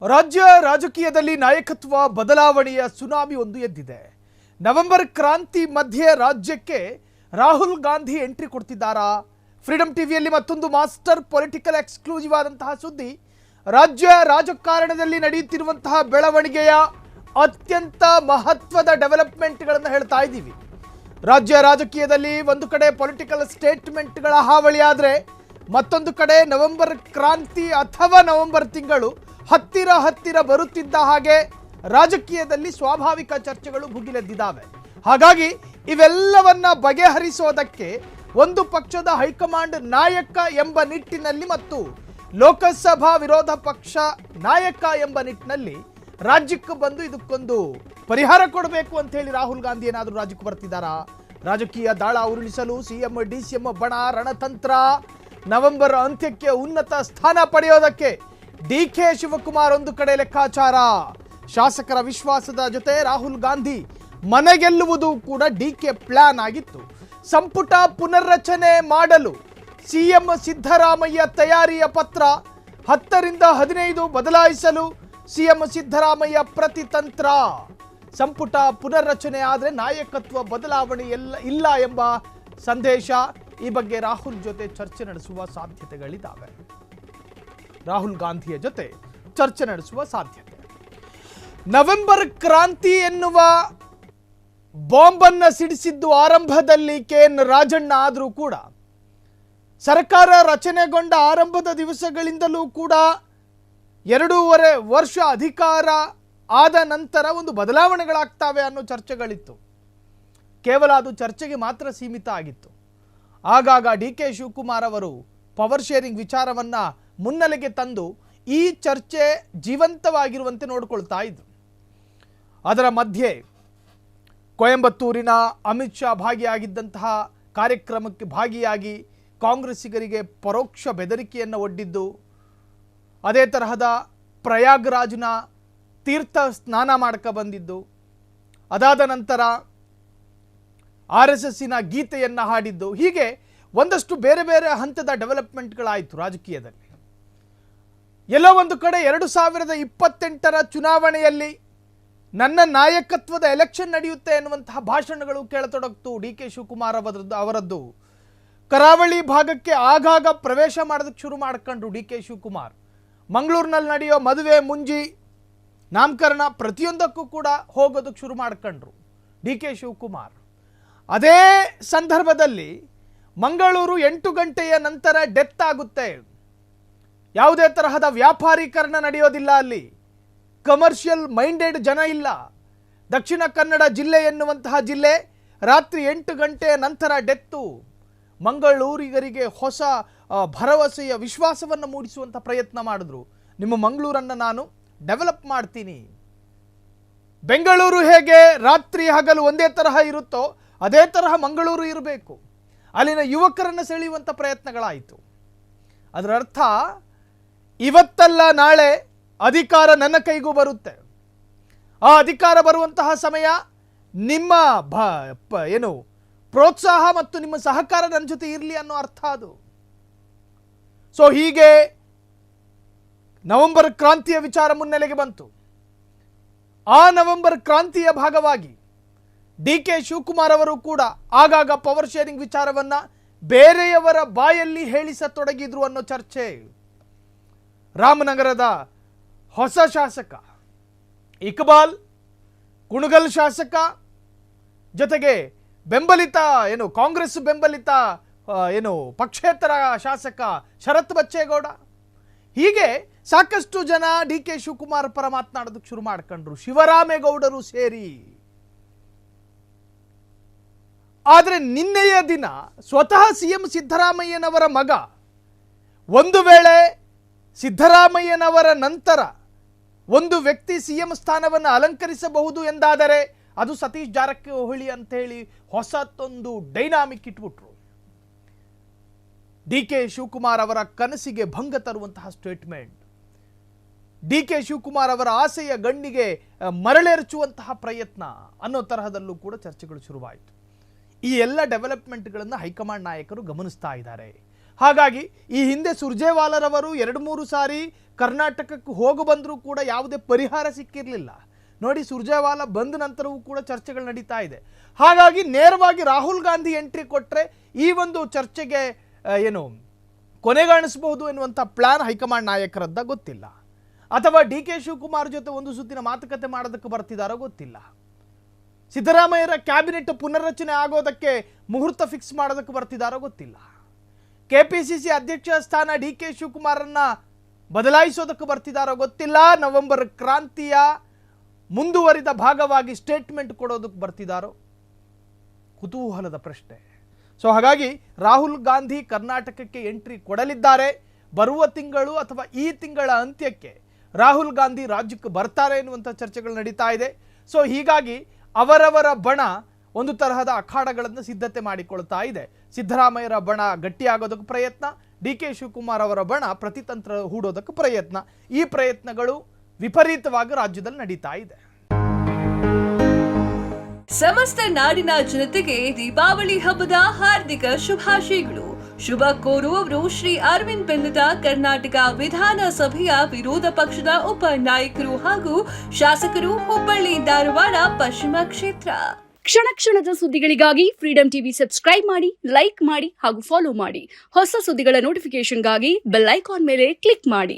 ರಾಜ್ಯ ರಾಜಕೀಯದಲ್ಲಿ ನಾಯಕತ್ವ ಬದಲಾವಣೆಯ ಸುನಾಮಿ ಒಂದು ಎದ್ದಿದೆ. ನವೆಂಬರ್ ಕ್ರಾಂತಿ ಮಧ್ಯೆ ರಾಜ್ಯಕ್ಕೆ ರಾಹುಲ್ ಗಾಂಧಿ ಎಂಟ್ರಿ ಕೊಡ್ತಿದ್ದಾರಾ? ಫ್ರೀಡಂ ಟಿವಿಯಲ್ಲಿ ಮತ್ತೊಂದು ಮಾಸ್ಟರ್ ಪೊಲಿಟಿಕಲ್ ಎಕ್ಸ್ಕ್ಲೂಸಿವ್ ಆದಂತಹ ಸುದ್ದಿ. ರಾಜ್ಯ ರಾಜಕಾರಣದಲ್ಲಿ ನಡೆಯುತ್ತಿರುವಂತಹ ಬೆಳವಣಿಗೆಯ ಅತ್ಯಂತ ಮಹತ್ವದ ಡೆವಲಪ್ಮೆಂಟ್ಗಳನ್ನು ಹೇಳ್ತಾ ಇದ್ದೀವಿ. ರಾಜ್ಯ ರಾಜಕೀಯದಲ್ಲಿ ಒಂದು ಕಡೆ ಪೊಲಿಟಿಕಲ್ ಸ್ಟೇಟ್ಮೆಂಟ್ಗಳ ಹಾವಳಿ ಆದರೆ ಮತ್ತೊಂದು ಕಡೆ ನವೆಂಬರ್ ಕ್ರಾಂತಿ ಅಥವಾ ನವೆಂಬರ್ ತಿಂಗಳು ಹತ್ತಿರ ಬರುತ್ತಿದ್ದ ಹಾಗೆ ರಾಜಕೀಯದಲ್ಲಿ ಸ್ವಾಭಾವಿಕ ಚರ್ಚೆಗಳು ಭುಗಿಲೆದ್ದಿದ್ದಾವೆ. ಹಾಗಾಗಿ ಇವೆಲ್ಲವನ್ನ ಬಗೆಹರಿಸೋದಕ್ಕೆ ಒಂದು ಪಕ್ಷದ ಹೈಕಮಾಂಡ್ ನಾಯಕ ಎಂಬ ನಿಟ್ಟಿನಲ್ಲಿ ಮತ್ತು ಲೋಕಸಭಾ ವಿರೋಧ ಪಕ್ಷ ನಾಯಕ ಎಂಬ ನಿಟ್ಟಿನಲ್ಲಿ ರಾಜ್ಯಕ್ಕೆ ಬಂದು ಇದಕ್ಕೊಂದು ಪರಿಹಾರ ಕೊಡಬೇಕು ಅಂತ ಹೇಳಿ ರಾಹುಲ್ ಗಾಂಧಿ ಏನಾದರೂ ರಾಜ್ಯಕ್ಕೆ ಬರ್ತಿದ್ದಾರಾ? ರಾಜಕೀಯ ದಾಳ ಉರುಳಿಸಲು ಸಿಎಂ ಡಿಸಿಎಂ ಬಣ ರಣತಂತ್ರ. ನವೆಂಬರ್ ಅಂತ್ಯಕ್ಕೆ ಉನ್ನತ ಸ್ಥಾನ ಪಡೆಯೋದಕ್ಕೆ ಡಿಕೆ ಶಿವಕುಮಾರ್ ಒಂದು ಕಡೆ ಲೆಕ್ಕಾಚಾರ. ಶಾಸಕರ ವಿಶ್ವಾಸದ ಜೊತೆ ರಾಹುಲ್ ಗಾಂಧಿ ಮನೆಗೆಲ್ಲುವುದು ಕೂಡ ಡಿಕೆ ಪ್ಲಾನ್ ಆಗಿತ್ತು. ಸಂಪುಟ ಪುನರ್ರಚನೆ ಮಾಡಲು ಸಿಎಂ ಸಿದ್ದರಾಮಯ್ಯ ತಯಾರಿಯ ಪತ್ರ. 10 ರಿಂದ 15 ಬದಲಾಯಿಸಲು ಸಿಎಂ ಸಿದ್ದರಾಮಯ್ಯ ಪ್ರತಿತಂತ್ರ. ಸಂಪುಟ ಪುನರ್ರಚನೆ ಆದರೆ ನಾಯಕತ್ವ ಬದಲಾವಣೆ ಇಲ್ಲ ಎಂಬ ಸಂದೇಶ. ಈ ಬಗ್ಗೆ ರಾಹುಲ್ ಜೊತೆ ಚರ್ಚೆ ನಡೆಸುವ ಸಾಧ್ಯತೆಗಳಿದ್ದಾವೆ. ರಾಹುಲ್ ಗಾಂಧಿಯ ಜೊತೆ ಚರ್ಚೆ ನಡೆಸುವ ಸಾಧ್ಯತೆ. ನವೆಂಬರ್ ಕ್ರಾಂತಿ ಎನ್ನುವ ಬಾಂಬನ್ನು ಸಿಡಿಸಿದ್ದು ಆರಂಭದಲ್ಲಿ ಕೆಎನ್ ರಾಜಣ್ಣ ಆದರೂ ಕೂಡ ಸರ್ಕಾರ ರಚನೆಗೊಂಡ ಆರಂಭದ ದಿವಸಗಳಿಂದಲೂ ಕೂಡ 2.5 ವರ್ಷ ಅಧಿಕಾರ ಆದ ನಂತರ ಒಂದು ಬದಲಾವಣೆಗಳಾಗ್ತವೆ ಅನ್ನೋ ಚರ್ಚೆಗಳಿತ್ತು. ಕೇವಲ ಅದು ಚರ್ಚೆಗೆ ಮಾತ್ರ ಸೀಮಿತ ಆಗಿತ್ತು. ಆಗಾಗ ಡಿಕೆ ಶಿವಕುಮಾರ್ ಅವರು ಪವರ್ ಶೇರಿಂಗ್ ವಿಚಾರವನ್ನ ಮುನ್ನೆಲೆಗೆ ತಂದು ಈ ಚರ್ಚೆ ಜೀವಂತವಾಗಿರುವಂತೆ ನೋಡಿಕೊಳ್ತಾ ಇದ್ರು. ಅದರ ಮಧ್ಯೆ ಕೊಯಂಬತ್ತೂರಿನ ಅಮಿತ್ ಶಾ ಭಾಗಿಯಾಗಿದ್ದಂತಹ ಕಾರ್ಯಕ್ರಮಕ್ಕೆ ಭಾಗಿಯಾಗಿ ಕಾಂಗ್ರೆಸ್ಸಿಗರಿಗೆ ಪರೋಕ್ಷ ಬೆದರಿಕೆಯನ್ನು ಒಡ್ಡಿದ್ದು, ಅದೇ ತರಹದ ಪ್ರಯಾಗ್ರಾಜ್ನ ತೀರ್ಥ ಸ್ನಾನ ಮಾಡ್ಕ ಬಂದಿದ್ದು, ಅದಾದ ನಂತರ RSSನ ಗೀತೆಯನ್ನು ಹಾಡಿದ್ದು, ಹೀಗೆ ಒಂದಷ್ಟು ಬೇರೆ ಬೇರೆ ಹಂತದ ಡೆವಲಪ್ಮೆಂಟ್ಗಳಾಯಿತು ರಾಜಕೀಯದಲ್ಲಿ. ಎಲ್ಲೋ ಒಂದು ಕಡೆ 2028ರ ಚುನಾವಣೆಯಲ್ಲಿ ನನ್ನ ನಾಯಕತ್ವದ ಎಲೆಕ್ಷನ್ ನಡೆಯುತ್ತೆ ಎನ್ನುವಂತಹ ಭಾಷಣಗಳು ಕೇಳತೊಡಗಿತು ಡಿಕೆ ಶಿವಕುಮಾರ್ ಅವರದ್ದು. ಕರಾವಳಿ ಭಾಗಕ್ಕೆ ಆಗಾಗ ಪ್ರವೇಶ ಮಾಡೋದಕ್ಕೆ ಶುರು ಮಾಡ್ಕೊಂಡ್ರು ಡಿಕೆ ಶಿವಕುಮಾರ್. ಮಂಗಳೂರಿನಲ್ಲಿ ನಡೆಯೋ ಮದುವೆ ಮುಂಜಿ ನಾಮಕರಣ ಪ್ರತಿಯೊಂದಕ್ಕೂ ಕೂಡ ಹೋಗೋದಕ್ಕೆ ಶುರು ಮಾಡ್ಕೊಂಡ್ರು ಡಿಕೆ ಶಿವಕುಮಾರ್. ಅದೇ ಸಂದರ್ಭದಲ್ಲಿ ಮಂಗಳೂರು 8 ಗಂಟೆಯ ನಂತರ ಡೆತ್ ಆಗುತ್ತೆ. ಯಾವುದೇ ತರಹದ ವ್ಯಾಪಾರೀಕರಣ ನಡೆಯೋದಿಲ್ಲ, ಅಲ್ಲಿ ಕಮರ್ಷಿಯಲ್ ಮೈಂಡೆಡ್ ಜನ ಇಲ್ಲ. ದಕ್ಷಿಣ ಕನ್ನಡ ಜಿಲ್ಲೆ ಎನ್ನುವಂತಹ ಜಿಲ್ಲೆ ರಾತ್ರಿ 8 ಗಂಟೆಯ ನಂತರ ಡೆತ್ತು. ಮಂಗಳೂರಿಗರಿಗೆ ಹೊಸ ಭರವಸೆಯ ವಿಶ್ವಾಸವನ್ನು ಮೂಡಿಸುವಂಥ ಪ್ರಯತ್ನ ಮಾಡಿದ್ರು. ನಿಮ್ಮ ಮಂಗಳೂರನ್ನು ನಾನು ಡೆವಲಪ್ ಮಾಡ್ತೀನಿ. ಬೆಂಗಳೂರು ಹೇಗೆ ರಾತ್ರಿ ಹಗಲು ಒಂದೇ ತರಹ ಇರುತ್ತೋ ಅದೇ ತರಹ ಮಂಗಳೂರು ಇರಬೇಕು. ಅಲ್ಲಿನ ಯುವಕರನ್ನು ಸೆಳೆಯುವಂಥ ಪ್ರಯತ್ನಗಳಾಯಿತು. ಅದರ ಅರ್ಥ ಇವತ್ತಲ್ಲ ನಾಳೆ ಅಧಿಕಾರ ನನ್ನ ಕೈಗೂ ಬರುತ್ತೆ. ಆ ಅಧಿಕಾರ ಬರುವಂತಹ ಸಮಯ ನಿಮ್ಮ ಪ್ರೋತ್ಸಾಹ ಮತ್ತು ನಿಮ್ಮ ಸಹಕಾರ ನನ್ನ ಜೊತೆ ಇರಲಿ ಅನ್ನೋ ಅರ್ಥ ಅದು. ಸೊ ಹೀಗೆ ನವೆಂಬರ್ ಕ್ರಾಂತಿಯ ವಿಚಾರ ಮುನ್ನೆಲೆಗೆ ಬಂತು. ಆ ನವೆಂಬರ್ ಕ್ರಾಂತಿಯ ಭಾಗವಾಗಿ ಡಿಕೆ ಶಿವಕುಮಾರ್ ಅವರು ಕೂಡ ಆಗಾಗ ಪವರ್ ಶೇರಿಂಗ್ ವಿಚಾರವನ್ನ ಬೇರೆಯವರ ಬಾಯಲ್ಲಿ ಹೇಳಿಸತೊಡಗಿದ್ರು ಅನ್ನೋ ಚರ್ಚೆ. ರಾಮನಗರದ ಹೊಸ ಶಾಸಕ ಇಕ್ಬಾಲ್, ಕುಣಗಲ್ ಶಾಸಕ, ಜೊತೆಗೆ ಬೆಂಬಲಿತ ಕಾಂಗ್ರೆಸ್ ಬೆಂಬಲಿತ ಪಕ್ಷೇತರ ಶಾಸಕ ಶರತ್ ಬಚ್ಚೇಗೌಡ, ಹೀಗೆ ಸಾಕಷ್ಟು ಜನ ಡಿಕೆ ಶಿವಕುಮಾರ್ ಪರ ಮಾತನಾಡೋದಕ್ಕೆ ಶುರು ಮಾಡ್ಕೊಂಡ್ರು, ಶಿವರಾಮೇಗೌಡರು ಸೇರಿ. ಆದರೆ ನಿನ್ನೆಯ ದಿನ ಸ್ವತಃ ಸಿಎಂ ಸಿದ್ದರಾಮಯ್ಯನವರ ಮಗ ಒಂದು ವೇಳೆ ಸಿದ್ದರಾಮಯ್ಯನವರ ನಂತರ ಒಂದು ವ್ಯಕ್ತಿ ಸಿಎಂ ಸ್ಥಾನವನ್ನು ಅಲಂಕರಿಸಬಹುದು ಎಂದಾದರೆ ಅದು ಸತೀಶ್ ಜಾರಕಿಹೊಳಿ ಅಂತ ಹೇಳಿ ಹೊಸತೊಂದು ಡೈನಾಮಿಕ್ ಇಟ್ಬಿಟ್ರು. ಡಿಕೆ ಶಿವಕುಮಾರ್ ಅವರ ಕನಸಿಗೆ ಭಂಗ ತರುವಂತಹ ಸ್ಟೇಟ್ಮೆಂಟ್, ಡಿಕೆ ಶಿವಕುಮಾರ್ ಅವರ ಆಸೆಯ ಗಣ್ಣಿಗೆ ಮರಳೇರಿಸುವಂತಹ ಪ್ರಯತ್ನ ಅನ್ನೋ ತರಹದಲ್ಲೂ ಕೂಡ ಚರ್ಚೆಗಳು ಶುರುವಾಯಿತು. ಈ ಎಲ್ಲ ಡೆವಲಪ್ಮೆಂಟ್ಗಳನ್ನು ಹೈಕಮಾಂಡ್ ನಾಯಕರು ಗಮನಿಸ್ತಾ ಇದ್ದಾರೆ. ಹಾಗಾಗಿ ಈ ಹಿಂದೆ ಸುರ್ಜೇವಾಲರವರು 2-3 ಸಾರಿ ಕರ್ನಾಟಕಕ್ಕೆ ಹೋಗಿ ಬಂದರೂ ಕೂಡ ಯಾವುದೇ ಪರಿಹಾರ ಸಿಕ್ಕಿರಲಿಲ್ಲ. ನೋಡಿ, ಸುರ್ಜೇವಾಲಾ ಬಂದ ನಂತರವೂ ಕೂಡ ಚರ್ಚೆಗಳು ನಡೀತಾ ಇದೆ. ಹಾಗಾಗಿ ನೇರವಾಗಿ ರಾಹುಲ್ ಗಾಂಧಿ ಎಂಟ್ರಿ ಕೊಟ್ಟರೆ ಈ ಒಂದು ಚರ್ಚೆಗೆ ಕೊನೆಗಾಣಿಸಬಹುದು ಎನ್ನುವಂಥ ಪ್ಲಾನ್ ಹೈಕಮಾಂಡ್ ನಾಯಕರದ್ದ ಗೊತ್ತಿಲ್ಲ. ಅಥವಾ ಡಿ ಕೆ ಶಿವಕುಮಾರ್ ಜೊತೆ ಒಂದು ಸುತ್ತಿನ ಮಾತುಕತೆ ಮಾಡೋದಕ್ಕೆ ಬರ್ತಿದ್ದಾರೋ ಗೊತ್ತಿಲ್ಲ. ಸಿದ್ದರಾಮಯ್ಯರ ಕ್ಯಾಬಿನೆಟ್ ಪುನರ್ರಚನೆ ಆಗೋದಕ್ಕೆ ಮುಹೂರ್ತ ಫಿಕ್ಸ್ ಮಾಡೋದಕ್ಕೆ ಬರ್ತಿದ್ದಾರೋ ಗೊತ್ತಿಲ್ಲ. ಕೆಪಿಸಿಸಿ ಅಧ್ಯಕ್ಷ ಸ್ಥಾನ ಡಿ ಕೆ ಶಿವಕುಮಾರನ್ನ ಬದಲಾಯಿಸೋದಕ್ಕೆ ಬರ್ತಿದ್ದಾರೋ ಗೊತ್ತಿಲ್ಲ. ನವೆಂಬರ್ ಕ್ರಾಂತಿಯ ಮುಂದುವರಿದ ಭಾಗವಾಗಿ ಸ್ಟೇಟ್ಮೆಂಟ್ ಕೊಡೋದಕ್ಕೆ ಬರ್ತಿದ್ದಾರೋ ಕುತೂಹಲದ ಪ್ರಶ್ನೆ. ಸೊ ಹಾಗಾಗಿ ರಾಹುಲ್ ಗಾಂಧಿ ಕರ್ನಾಟಕಕ್ಕೆ ಎಂಟ್ರಿ ಕೊಡಲಿದ್ದಾರೆ. ಬರುವ ತಿಂಗಳು ಅಥವಾ ಈ ತಿಂಗಳ ಅಂತ್ಯಕ್ಕೆ ರಾಹುಲ್ ಗಾಂಧಿ ರಾಜ್ಯಕ್ಕೆ ಬರ್ತಾರೆ ಎನ್ನುವಂಥ ಚರ್ಚೆಗಳು ನಡೀತಾ ಇದೆ. ಸೊ ಹೀಗಾಗಿ ಅವರವರ ಬಣ ಒಂದು ತರಹದ ಅಖಾಡಗಳನ್ನು ಸಿದ್ಧತೆ ಮಾಡಿಕೊಳ್ತಾ ಇದೆ. ಸಿದ್ದರಾಮಯ್ಯರ ಬಣ ಗಟ್ಟಿಯಾಗೋದಕ್ಕೆ ಪ್ರಯತ್ನ, ಡಿ ಕೆ ಶಿವಕುಮಾರ್ ಅವರ ಬಣ ಪ್ರತಿತಂತ್ರ ಹೂಡೋದಕ್ಕೆ ಪ್ರಯತ್ನ. ಈ ಪ್ರಯತ್ನಗಳು ವಿಪರೀತವಾಗಿ ರಾಜ್ಯದಲ್ಲಿ ನಡೀತಾ ಇದೆ. ಸಮಸ್ತ ನಾಡಿನ ಜನತೆಗೆ ದೀಪಾವಳಿ ಹಬ್ಬದ ಹಾರ್ದಿಕ ಶುಭಾಶಯಗಳು. ಶುಭ ಕೋರುವವರು ಶ್ರೀ ಅರವಿಂದ್ ಬೆಲ್ಲದ ಕರ್ನಾಟಕ ವಿಧಾನಸಭೆಯ ವಿರೋಧ ಪಕ್ಷದ ಉಪ ನಾಯಕರು ಹಾಗೂ ಶಾಸಕರು, ಹುಬ್ಬಳ್ಳಿ ಧಾರವಾಡ ಪಶ್ಚಿಮ ಕ್ಷೇತ್ರ. ಕ್ಷಣ ಕ್ಷಣದ ಸುದ್ದಿಗಳಿಗಾಗಿ ಫ್ರೀಡಂ ಟಿವಿ ಸಬ್ಸ್ಕ್ರೈಬ್ ಮಾಡಿ, ಲೈಕ್ ಮಾಡಿ ಹಾಗೂ ಫಾಲೋ ಮಾಡಿ. ಹೊಸ ಸುದ್ದಿಗಳ ನೋಟಿಫಿಕೇಶನ್ಗಾಗಿ ಬೆಲ್ ಐಕಾನ್ ಮೇಲೆ ಕ್ಲಿಕ್ ಮಾಡಿ.